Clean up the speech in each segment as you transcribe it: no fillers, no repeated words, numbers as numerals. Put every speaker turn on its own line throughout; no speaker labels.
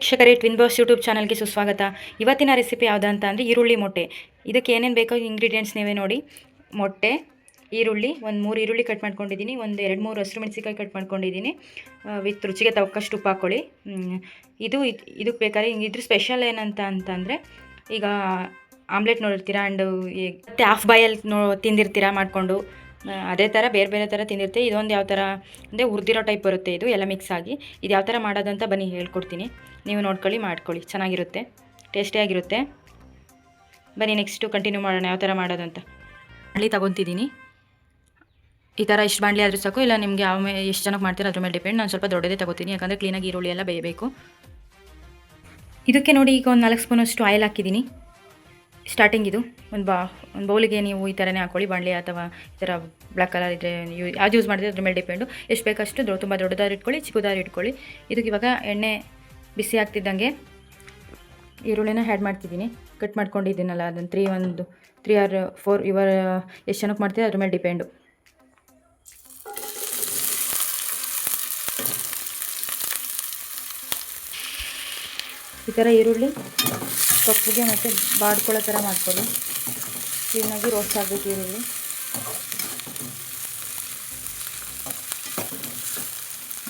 ವೀಕ್ಷಕರೇ, twin boss YouTube ಚಾನಲ್ಗೆ ಸುಸ್ವಾಗತ. ಇವತ್ತಿನ ರೆಸಿಪಿ ಯಾವುದು ಅಂತ ಅಂದರೆ ಈರುಳ್ಳಿ ಮೊಟ್ಟೆ. ಇದಕ್ಕೆ ಏನೇನು ಬೇಕೋ ಇಂಗ್ರೀಡಿಯೆಂಟ್ಸ್ ನೀವೇ ನೋಡಿ. ಮೊಟ್ಟೆ, ಈರುಳ್ಳಿ, ಒಂದು 3 ಈರುಳ್ಳಿ ಕಟ್ ಮಾಡ್ಕೊಂಡಿದ್ದೀನಿ, ಒಂದು 2-3 ಹಸಿರು ಮೆಣಸಿನಕಾಯಿ ಕಟ್ ಮಾಡ್ಕೊಂಡಿದ್ದೀನಿ, ವಿತ್ ರುಚಿಗೆ ತಕ್ಕಷ್ಟು ಉಪ್ಪು ಹಾಕ್ಕೊಳ್ಳಿ. ಇದಕ್ಕೆ ಬೇಕಾದ್ರೆ ಇದ್ರ ಸ್ಪೆಷಲ್ ಏನಂತ ಅಂತಂದರೆ, ಈಗ ಆಮ್ಲೆಟ್ ನೋಡಿರ್ತೀರಾ ಆ್ಯಂಡ್ ಮತ್ತು ಹಾಫ್ ಬಾಯಲ್ಲಿ ತಿಂದಿರ್ತೀರಾ ಮಾಡಿಕೊಂಡು, ಅದೇ ಥರ ಬೇರೆ ಥರ ತಿಂದಿರ್ತೀವಿ. ಇದೊಂದು ಯಾವ ಥರ ಅಂದರೆ ಹುರಿದಿರೋ ಟೈಪ್ ಬರುತ್ತೆ, ಇದು ಎಲ್ಲ ಮಿಕ್ಸ್ ಆಗಿ. ಇದು ಯಾವ ಥರ ಮಾಡೋದಂತ ಬನ್ನಿ ಹೇಳ್ಕೊಡ್ತೀನಿ, ನೀವು ನೋಡ್ಕೊಳ್ಳಿ, ಮಾಡ್ಕೊಳ್ಳಿ, ಚೆನ್ನಾಗಿರುತ್ತೆ, ಟೇಸ್ಟಿಯಾಗಿರುತ್ತೆ. ಬನ್ನಿ ನೆಕ್ಸ್ಟು ಕಂಟಿನ್ಯೂ ಮಾಡೋಣ ಯಾವ ಥರ ಮಾಡೋದಂತ. ಬಾಣಲಿ ತೊಗೊತಿದ್ದೀನಿ. ಈ ಥರ ಇಷ್ಟು ಬಾಣಲಿ ಆದರೂ ಸಾಕು, ಇಲ್ಲ ನಿಮಗೆ ಎಷ್ಟು ಜನಕ್ಕೆ ಮಾಡ್ತೀರೋ ಅದ್ರ ಮೇಲೆ ಡಿಪೆಂಡ್. ನಾನು ಸ್ವಲ್ಪ ದೊಡ್ಡದೇ ತೊಗೋತೀನಿ, ಯಾಕಂದರೆ ಕ್ಲೀನಾಗಿ ಈರುಳ್ಳಿ ಎಲ್ಲ ಬೇಯಬೇಕು. ಇದಕ್ಕೆ ನೋಡಿ ಈಗ ಒಂದು 4 ಸ್ಪೂನಷ್ಟು ಆಯಿಲ್ ಹಾಕಿದ್ದೀನಿ. ಸ್ಟಾರ್ಟಿಂಗ್ ಇದು ಒಂದು ಬೌಲಿಗೆ ನೀವು ಈ ಥರನೇ ಹಾಕ್ಕೊಳ್ಳಿ, ಬಾಣಲಿ ಅಥವಾ ಈ ಥರ ಬ್ಲ್ಯಾಕ್ ಕಲರ್ ಇದ್ದರೆ ಯಾವ್ದು ಯೂಸ್ ಮಾಡಿದ್ರೆ ಅದ್ರ ಮೇಲೆ ಡಿಪೆಂಡು. ಎಷ್ಟು ಬೇಕಷ್ಟು ತುಂಬ ದೊಡ್ಡದಾರು ಇಟ್ಕೊಳ್ಳಿ, ಚಿಕ್ಕದಾರು ಇಟ್ಕೊಳ್ಳಿ. ಇದಕ್ಕೆ ಇವಾಗ ಎಣ್ಣೆ ಬಿಸಿ ಆಗ್ತಿದ್ದಂಗೆ ಈರುಳ್ಳಿನ ಆ್ಯಡ್ ಮಾಡ್ತಿದ್ದೀನಿ. ಕಟ್ ಮಾಡ್ಕೊಂಡಿದ್ದೀನಲ್ಲ ಅದನ್ನು 3 or 4 ಇವರ ಎಷ್ಟು ಜನಕ್ಕೆ ಮಾಡ್ತೀವಿ ಅದ್ರ ಮೇಲೆ ಡಿಪೆಂಡು. ಈ ಥರ ಈರುಳ್ಳಿ ಕಪ್ಪುಗೆ ಮತ್ತು ಬಾಡ್ಕೊಳ್ಳೋ ಥರ ಮಾಡ್ಕೊಳ್ಳಿ. ಕ್ಲೀನಾಗಿ ರೋಸ್ಟ್ ಆಗಬೇಕು ಈರುಳ್ಳಿ.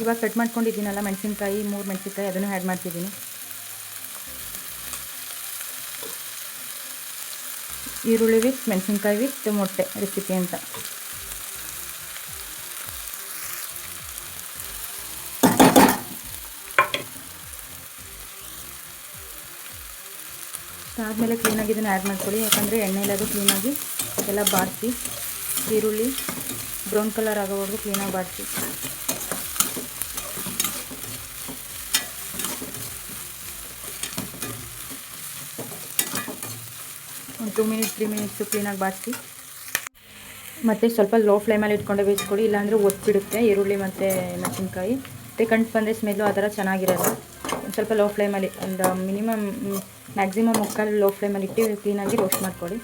ಇವಾಗ ಕಟ್ ಮಾಡ್ಕೊಂಡಿದ್ದೀನಲ್ಲ ಮೆಣಸಿನ್ಕಾಯಿ, 3 ಮೆಣಸಿನ್ಕಾಯಿ, ಅದನ್ನು ಆ್ಯಡ್ ಮಾಡ್ತಿದ್ದೀನಿ. ಈರುಳ್ಳಿ ವಿತ್ ಮೆಣಸಿನ್ಕಾಯಿ ವಿತ್ ಮೊಟ್ಟೆ ರೆಸಿಪಿ ಅಂತ. ಆದಮೇಲೆ ಕ್ಲೀನಾಗಿ ಇದನ್ನು ಆ್ಯಡ್ ಮಾಡ್ಕೊಳ್ಳಿ, ಯಾಕಂದರೆ ಎಣ್ಣೆಯಲ್ಲಿ ಅದು ಕ್ಲೀನಾಗಿ ಎಲ್ಲ ಬಾಡಿಸಿ, ಈರುಳ್ಳಿ ಬ್ರೌನ್ ಕಲರ್ ಆಗೋವರೆಗೂ ಕ್ಲೀನಾಗಿ ಬಾಡಿಸಿ. ಒಂದು 2 ಮಿನಿಟ್ಸ್ 3 ಮಿನಿಟ್ಸು ಕ್ಲೀನಾಗಿ ಬಾಡಿಸಿ. ಮತ್ತು ಸ್ವಲ್ಪ ಲೋ ಫ್ಲೇಮಲ್ಲಿ ಇಟ್ಕೊಂಡೆ ಬೇಯಿಸ್ಕೊಳ್ಳಿ, ಇಲ್ಲಾಂದರೆ ಒತ್ತಿಬಿಡುತ್ತೆ ಈರುಳ್ಳಿ ಮತ್ತು ಮೆಣಸಿನ್ಕಾಯಿ. ಮತ್ತು ಕಂಡು ಬಂದರೆ ಸ್ಮೆಲ್ಲು ಆ ಥರ ಚೆನ್ನಾಗಿರಲ್ಲ. ಒಂದು ಸ್ವಲ್ಪ ಲೋ ಫ್ಲೇಮಲ್ಲಿ, ಒಂದು ಮ್ಯಾಕ್ಸಿಮಮ್ 3/4 ಲೋ ಫ್ಲೇಮಲ್ಲಿ ಇಟ್ಟು ಕ್ಲೀನಾಗಿ ರೋಸ್ಟ್ ಮಾಡ್ಕೊಳ್ಳಿ.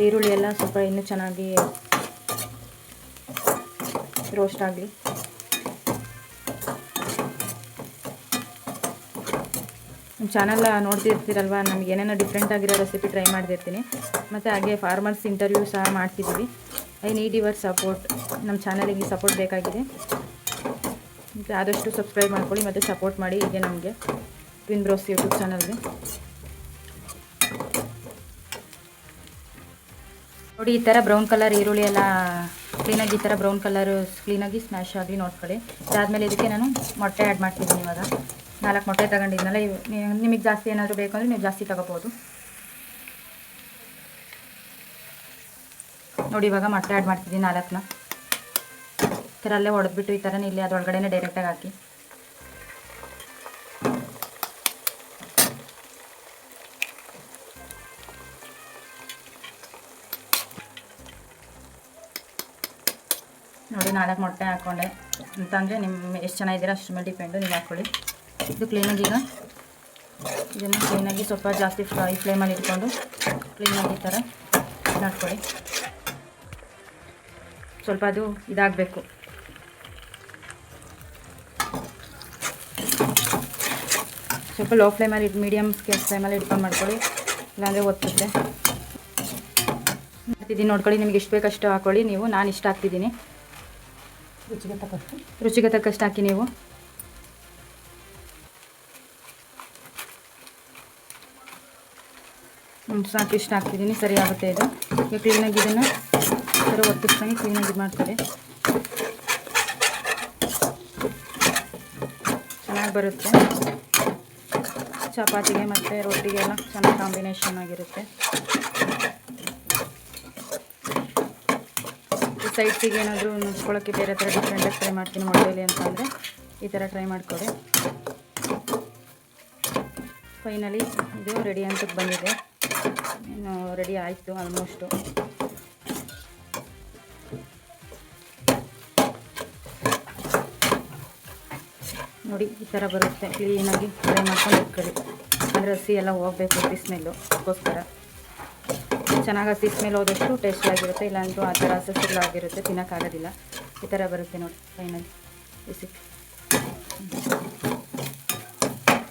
ಈರುಳ್ಳಿ ಎಲ್ಲ ಸ್ವಲ್ಪ ಇನ್ನೂ ಚೆನ್ನಾಗಿ ರೋಸ್ಟ್ ಆಗಲಿ. ನಮ್ಮ ಚಾನಲ್ ನೋಡ್ತಿರ್ತೀರಲ್ವ, ನಮಗೆ ಏನೇನೋ ಡಿಫ್ರೆಂಟ್ ಆಗಿರೋ ರೆಸಿಪಿ ಟ್ರೈ ಮಾಡ್ತಿರ್ತೀನಿ. ಮತ್ತು ಹಾಗೆ ಫಾರ್ಮರ್ಸ್ ಇಂಟರ್ವ್ಯೂ ಸಹ ಮಾಡ್ತಿದ್ದೀವಿ. I need your support. ನಮ್ಮ ಚಾನಲಿಗೆ ಸಪೋರ್ಟ್ ಬೇಕಾಗಿದೆ. ಮತ್ತು ಆದಷ್ಟು ಸಬ್ಸ್ಕ್ರೈಬ್ ಮಾಡ್ಕೊಳ್ಳಿ ಮತ್ತು ಸಪೋರ್ಟ್ ಮಾಡಿ ಹೀಗೆ ನಮಗೆ ಟ್ವಿನ್ ಬಾಸ್ ಯೂಟ್ಯೂಬ್ ಚಾನಲ್ಗೆ. ನೋಡಿ, ಈ ಥರ ಬ್ರೌನ್ ಕಲರ್ ಈರುಳ್ಳಿ ಎಲ್ಲ ಕ್ಲೀನಾಗಿ ಈ ಥರ ಬ್ರೌನ್ ಕಲರ್ ಕ್ಲೀನಾಗಿ ಸ್ಮ್ಯಾಶ್ ಆಗಿ ನೋಡ್ಕೊಳ್ಳಿ. ಅದಾದಮೇಲೆ ಇದಕ್ಕೆ ನಾನು ಮೊಟ್ಟೆ ಆ್ಯಡ್ ಮಾಡ್ತಿದ್ದೀನಿ. ಇವಾಗ 4 ಮೊಟ್ಟೆ ತಗೊಂಡಿದ್ನಲ್ಲ, ನಿಮಗೆ ಜಾಸ್ತಿ ಏನಾದರೂ ಬೇಕು ಅಂದರೆ ನೀವು ಜಾಸ್ತಿ ತಗೋಬೋದು. ನೋಡಿ, ಇವಾಗ ಮೊಟ್ಟೆ ಆ್ಯಡ್ ಮಾಡ್ತಿದ್ದೀನಿ 4ನ. ಈ ಥರ ಅಲ್ಲೇ ಹೊಡೆದ್ಬಿಟ್ಟು ಈ ಥರನೇ ಇಲ್ಲಿ ಅದರೊಳಗಡೆ ಡೈರೆಕ್ಟಾಗಿ ಹಾಕಿ. ನೋಡಿ, 4 ಮೊಟ್ಟೆ ಹಾಕ್ಕೊಂಡೆ ಅಂತಂದರೆ ನಿಮ್ಮ ಎಷ್ಟು ಚೆನ್ನಾಗಿದ್ದೀರಾ ಅಷ್ಟು ಮೇಲೆ ಡಿಪೆಂಡು, ನೀವು ಹಾಕ್ಕೊಳ್ಳಿ. ಇದು ಕ್ಲೀನಾಗಿ ಈಗ ಇದನ್ನು ಕ್ಲೀನಾಗಿ ಸ್ವಲ್ಪ ಜಾಸ್ತಿ ಫ್ಲೇಮಲ್ಲಿ ಇಟ್ಕೊಂಡು ಕ್ಲೀನಾಗಿ ಈ ಥರ ಮಾಡ್ಕೊಳ್ಳಿ. ಸ್ವಲ್ಪ ಅದು ಇದಾಗಬೇಕು. ಸ್ವಲ್ಪ ಲೋ ಫ್ಲೇಮಲ್ಲಿ ಮೀಡಿಯಮ್ ಫ್ಲೇಮಲ್ಲಿ ಇಟ್ಕೊಂಡು ಮಾಡ್ಕೊಳ್ಳಿ, ಇಲ್ಲಾಂದರೆ ಒತ್ತುತ್ತೆ. ಮಾಡ್ತಿದ್ದೀನಿ ನೋಡ್ಕೊಳ್ಳಿ, ನಿಮ್ಗೆ ಎಷ್ಟು ಬೇಕಷ್ಟು ಹಾಕ್ಕೊಳ್ಳಿ. ನೀವು ನಾನು ಇಷ್ಟ ಹಾಕ್ತಿದ್ದೀನಿ, ರುಚಿಗೆ ತಕ್ಕಷ್ಟು ಹಾಕಿ ನೀವು. ಸಾಕು, ಇಷ್ಟ ಹಾಕ್ತಿದ್ದೀನಿ, ಸರಿ ಆಗುತ್ತೆ ಇದು. ಈಗ ಕ್ಲೀನಾಗಿ ಇದನ್ನು ಥರ ಒತ್ತಿಸ್ಕೊಂಡು ಕ್ಲೀನಾಗಿ ಇದು ಮಾಡ್ಕೊಳ್ಳಿ. ಚೆನ್ನಾಗಿ ಬರುತ್ತೆ, ಚಪಾತಿಗೆ ಮತ್ತು ರೊಟ್ಟಿಗೆಲ್ಲ ಚೆನ್ನಾಗಿ ಕಾಂಬಿನೇಷನ್ ಆಗಿರುತ್ತೆ. ಸೈಡ್ಸಿಗೆ ಏನಾದರೂ ನುಚ್ಕೊಳ್ಳೋಕ್ಕೆ ಬೇರೆ ಥರ ಡಿಫ್ರೆಂಟಾಗಿ ಟ್ರೈ ಮಾಡ್ತೀನಿ ಮೊಟ್ಟೆಲಿ ಅಂತ ಅಂದರೆ ಈ ಥರ ಟ್ರೈ ಮಾಡ್ಕೊಳ್ಳಿ. ಫೈನಲಿ ಇದು ರೆಡಿ ಅಂತ ಬಂದಿದೆ, ಇನ್ನು ರೆಡಿ ಆಯಿತು ಆಲ್ಮೋಸ್ಟು. ನೋಡಿ, ಈ ಥರ ಬರುತ್ತೆ. ಕ್ಲೀನಾಗಿ ಫ್ರೈ ಮಾಡ್ಕೊಂಡು ಇಟ್ಕೊಳ್ಳಿ, ಅಂದರೆ ಹಸಿ ಎಲ್ಲ ಹೋಗಬೇಕು, ಹಸಿ ಸ್ಮೆಲ್ಲು. ಅದಕ್ಕೋಸ್ಕರ ಚೆನ್ನಾಗಿ ಹಸಿ ಸ್ಮೆಲ್ ಹೋದಷ್ಟು ಟೇಸ್ಟಿಯಾಗಿರುತ್ತೆ, ಇಲ್ಲಾಂದ್ರೂ ಆ ಥರ ಹಸಿರಾಗಿರುತ್ತೆ, ತಿನ್ನೋಕ್ಕಾಗೋದಿಲ್ಲ. ಈ ಥರ ಬರುತ್ತೆ ನೋಡಿ ಫೈನಲಿ ರೆಸಿಪಿ.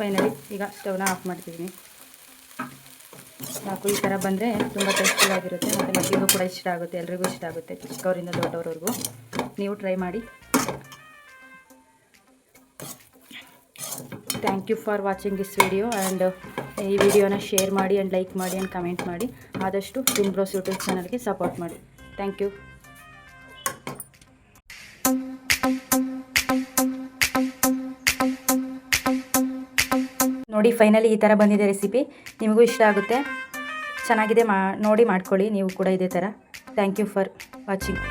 ಫೈನಲಿ ಈಗ ಸ್ಟವ್ನ ಆಫ್ ಮಾಡ್ತಿದ್ದೀನಿ. ಸಾಕು, ಈ ಥರ ಬಂದರೆ ತುಂಬ ಟೇಸ್ಟಿಯಾಗಿರುತ್ತೆ ಆಗಿರುತ್ತೆ ಮತ್ತು ಮಕ್ಕಳಿಗೂ ಕೂಡ ಇಷ್ಟ ಆಗುತ್ತೆ, ಎಲ್ರಿಗೂ ಇಷ್ಟ ಆಗುತ್ತೆ, ಚಿಕ್ಕವರಿಂದ ದೊಡ್ಡವರವರೆಗೂ. ನೀವು ಟ್ರೈ ಮಾಡಿ. Thank you for watching this video and ಈ ವಿಡಿಯೋನ ಶೇರ್ ಮಾಡಿ ಆ್ಯಂಡ್ ಲೈಕ್ ಮಾಡಿ ಆ್ಯಂಡ್ ಕಮೆಂಟ್ ಮಾಡಿ. ಆದಷ್ಟು ಟಿನ್ ಬ್ರೋಸ್ ಯೂಟ್ಯೂಬ್ ಚಾನಲ್ಗೆ ಸಪೋರ್ಟ್ ಮಾಡಿ. Thank you. ನೋಡಿ ಫೈನಲಿ ಈ ಥರ ಬಂದಿದೆ ರೆಸಿಪಿ. ನಿಮಗೂ ಇಷ್ಟ ಆಗುತ್ತೆ, ಚೆನ್ನಾಗಿದೆ, ನೋಡಿ ಮಾಡ್ಕೊಳ್ಳಿ ನೀವು ಕೂಡ ಇದೇ ಥರ. Thank you for watching.